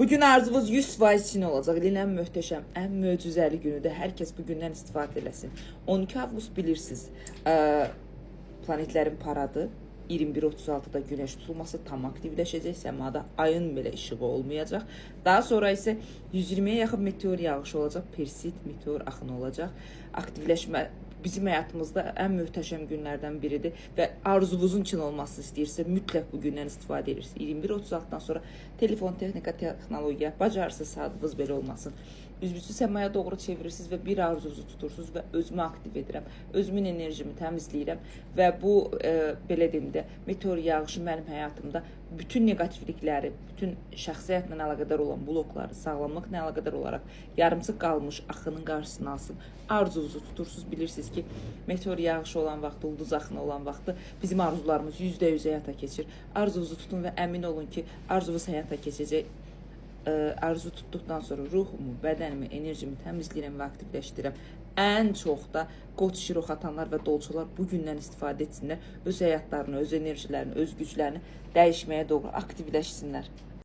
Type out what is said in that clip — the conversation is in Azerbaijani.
Bugün arzumuz 100% için olacaq. İlin ən möhtəşəm, ən möcüzəli günüdür. Hər kəs bu gündən istifadə eləsin. 12 avqust bilirsiniz, planetlərin paradı. 21:36-da Günəş tutulması tam aktivləşəcək. Səmada ayın belə işığı olmayacaq. Daha sonra isə 120-yə yaxın meteor yağışı olacaq. Persit meteor axını olacaq. Aktivləşmə bizim həyatımızda ən möhtəşəm günlərdən biridir və arzunuzun için olmasını istəyirsə mütləq bu gündən istifadə edirsiniz. 21:36-dan sonra telefon, texnika, texnologiya bacarırsınız, sadınız belə olmasın. Üzünüzü səmaya doğru çevirirsiniz və bir arzunuzu tutursunuz və özümü aktiv edirəm, özümün enerjimi təmizləyirəm və bu belə deyim də meteor yağışı mənim həyatımda bütün negativlikləri, bütün şəxsi həyatla əlaqədar olan blokları, sağlamlıqla əlaqədar olaraq yarımçıq qalmış axının qarşısını alsın. Arzunuzu tutursunuz, bilirsiniz ki, meteor yağışı olan vaxtı, ulduz axını olan vaxtı bizim arzularımız %100 həyata keçir. Arzunuzu tutun və əmin olun ki, arzunuz həyata keçəcək. Arzu tutduqdan sonra ruhumu, bədənimi, enerjimi təmizləyirəm və aktivləşdirirəm. Ən çox da qoç şirok atanlar və dolçalar bu gündən istifadə etsinlər. Öz həyatlarını, öz enerjilərini, öz güclərini dəyişməyə doğru aktivləşsinlər.